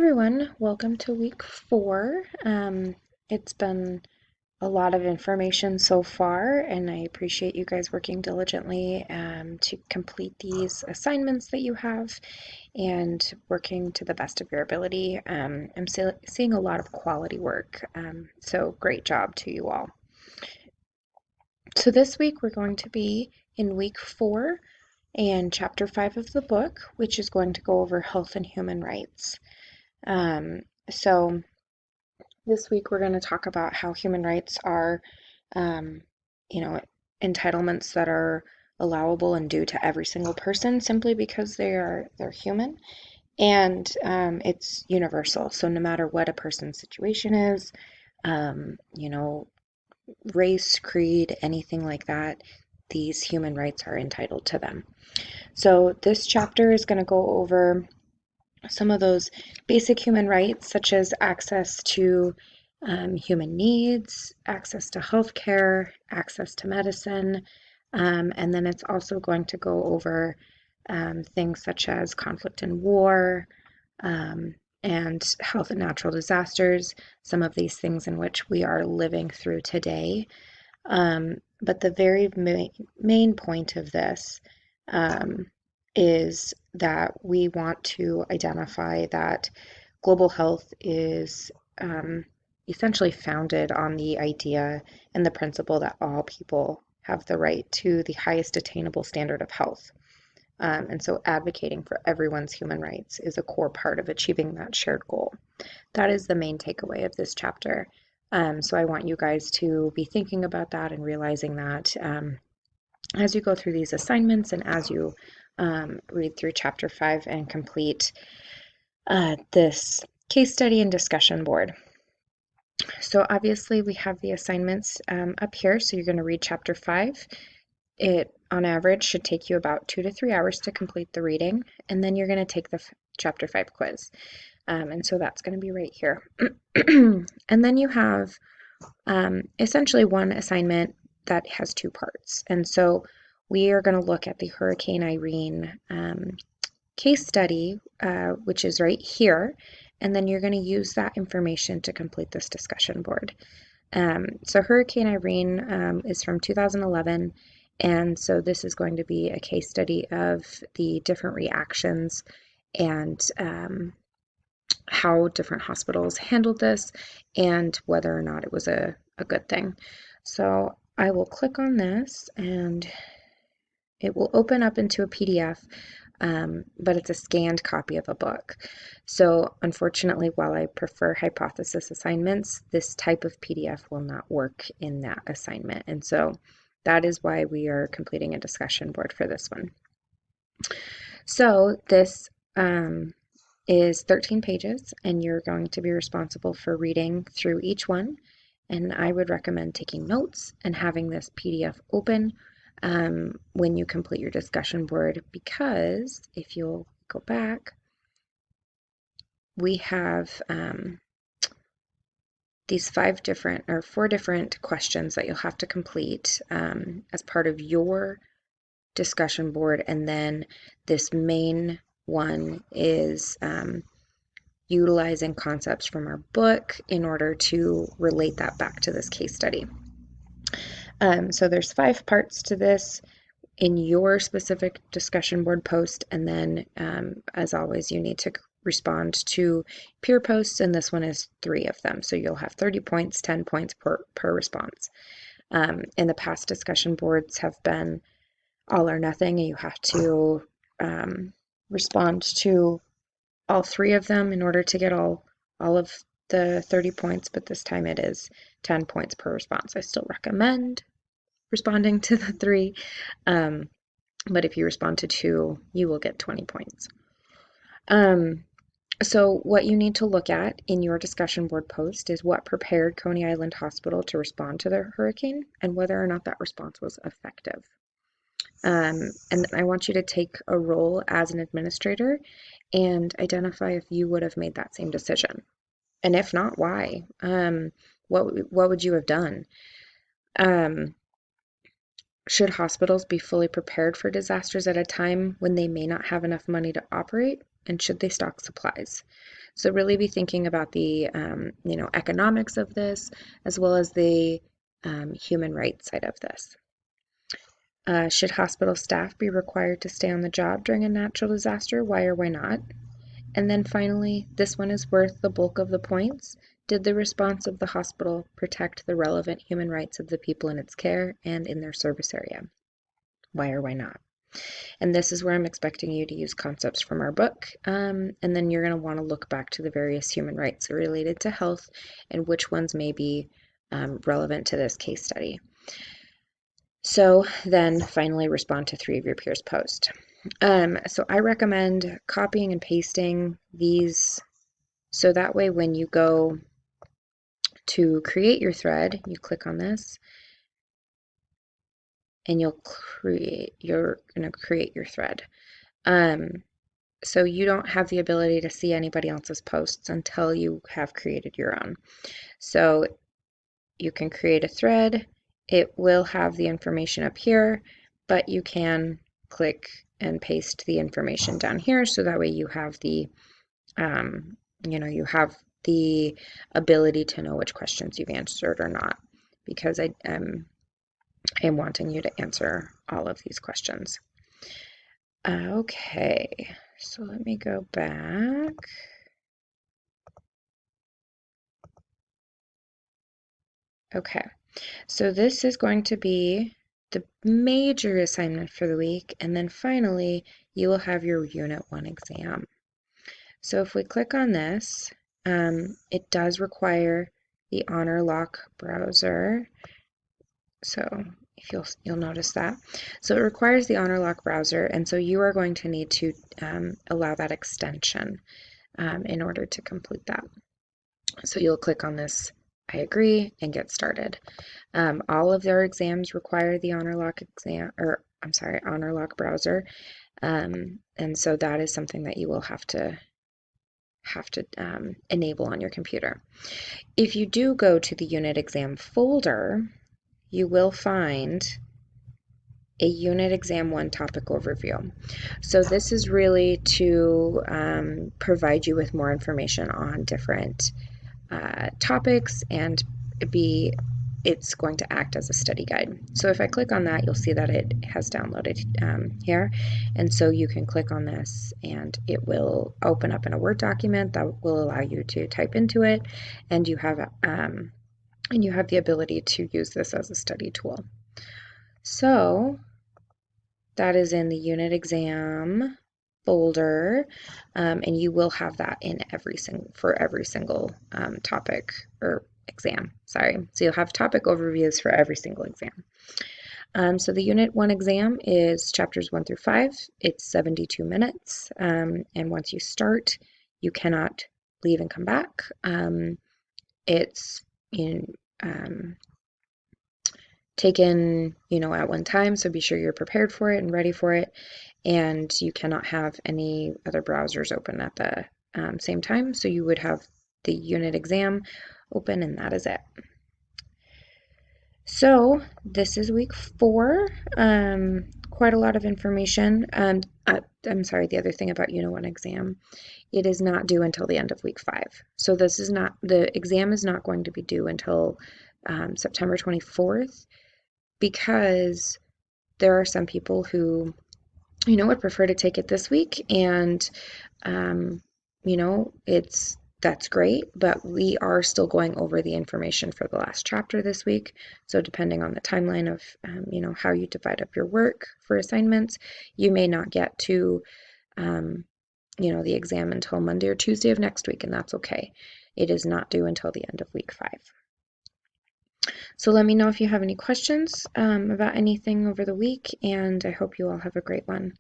everyone, welcome to week 4. It's been a lot of information so far, and I appreciate you guys working diligently to complete these assignments that you have and working to the best of your ability. I'm seeing a lot of quality work, so great job to you all. So this week we're going to be in week 4 and chapter 5 of the book, which is going to go over health and human rights. So this week we're going to talk about how human rights are, um, you know, entitlements that are allowable and due to every single person simply because they're human, and it's universal. So no matter what a person's situation is, um, you know, race, creed, anything like that, these human rights are entitled to them. So this chapter is going to go over some of those basic human rights, such as access to human needs, access to healthcare, access to medicine, and then it's also going to go over things such as conflict and war, and health and natural disasters, some of these things in which we are living through today. But the very main point of this is that we want to identify that global health is essentially founded on the idea and the principle that all people have the right to the highest attainable standard of health. And so advocating for everyone's human rights is a core part of achieving that shared goal. That is the main takeaway of this chapter. So I want you guys to be thinking about that and realizing that as you go through these assignments and as you read through chapter 5 and complete this case study and discussion board. So obviously we have the assignments up here. So you're going to read chapter 5. It, on average, should take you about 2 to 3 hours to complete the reading, and then you're going to take the chapter 5 quiz. And so that's going to be right here. And then you have essentially one assignment that has 2 parts. And so we are going to look at the Hurricane Irene case study, which is right here, and then you're going to use that information to complete this discussion board. So Hurricane Irene is from 2011, and so this is going to be a case study of the different reactions and how different hospitals handled this and whether or not it was a good thing. So I will click on this and it will open up into a PDF, but it's a scanned copy of a book. So unfortunately, while I prefer hypothesis assignments, this type of PDF will not work in that assignment. And so that is why we are completing a discussion board for this one. So this is 13 pages, and you're going to be responsible for reading through each one. And I would recommend taking notes and having this PDF open when you complete your discussion board, because if you'll go back, we have these 4 different questions that you'll have to complete as part of your discussion board, and then this main one is utilizing concepts from our book in order to relate that back to this case study. So there's 5 parts to this in your specific discussion board post, and then as always you need to respond to peer posts, and this one is 3 of them, so you'll have 30 points, 10 points per response. In the past, discussion boards have been all or nothing, and you have to respond to all 3 of them in order to get all of the 30 points, but this time it is 10 points per response. I still recommend responding to the 3, but if you respond to 2, you will get 20 points. So what you need to look at in your discussion board post is what prepared Coney Island Hospital to respond to the hurricane and whether or not that response was effective. And I want you to take a role as an administrator and identify if you would have made that same decision. And if not, why? What would you have done? Should hospitals be fully prepared for disasters at a time when they may not have enough money to operate? and should they stock supplies? So really be thinking about the economics of this as well as the human rights side of this. Should hospital staff be required to stay on the job during a natural disaster? Why or why not? And then finally, this one is worth the bulk of the points. Did the response of the hospital protect the relevant human rights of the people in its care and in their service area? Why or why not? And this is where I'm expecting you to use concepts from our book. And then you're going to want to look back to the various human rights related to health and which ones may be relevant to this case study. So then finally respond to 3 of your peers' posts. So I recommend copying and pasting these so that way when you go to create your thread, you click on this and you're going to create your thread. So you don't have the ability to see anybody else's posts until you have created your own. So you can create a thread. It will have the information up here, but you can click and paste the information down here so that way you have the you have the ability to know which questions you've answered or not, because I am wanting you to answer all of these questions. Okay, so let me go back. Okay, so this is going to be the major assignment for the week, and then finally you will have your Unit 1 exam. So if we click on this, it does require the HonorLock browser. So if you'll notice that. So it requires the HonorLock browser, and so you are going to need to allow that extension in order to complete that. So you'll click on this I agree and get started. All of their exams require the HonorLock browser, and so that is something that you will have to enable on your computer. If you do go to the unit exam folder, you will find a Unit Exam 1 topic overview. So this is really to provide you with more information on different topics, and it's going to act as a study guide. So if I click on that, you'll see that it has downloaded here, and so you can click on this and it will open up in a Word document that will allow you to type into it, and you have the ability to use this as a study tool. So that is in the unit exam folder, and you will have that in every single topic or exam. Sorry. So you'll have topic overviews for every single exam. So the Unit 1 exam is chapters 1 through 5. It's 72 minutes, and once you start, you cannot leave and come back. It's taken, at one time, so be sure you're prepared for it and ready for it, and you cannot have any other browsers open at the same time, so you would have the unit exam open, and that is it. So this is week 4. Quite a lot of information. I'm sorry, the other thing about Unit 1 exam, it is not due until the end of week 5. So the exam is not going to be due until September 24th, because there are some people who, would prefer to take it this week, and that's great, but we are still going over the information for the last chapter this week. So depending on the timeline of, how you divide up your work for assignments, you may not get to, the exam until Monday or Tuesday of next week, and that's okay. It is not due until the end of week 5. So let me know if you have any questions about anything over the week, and I hope you all have a great one.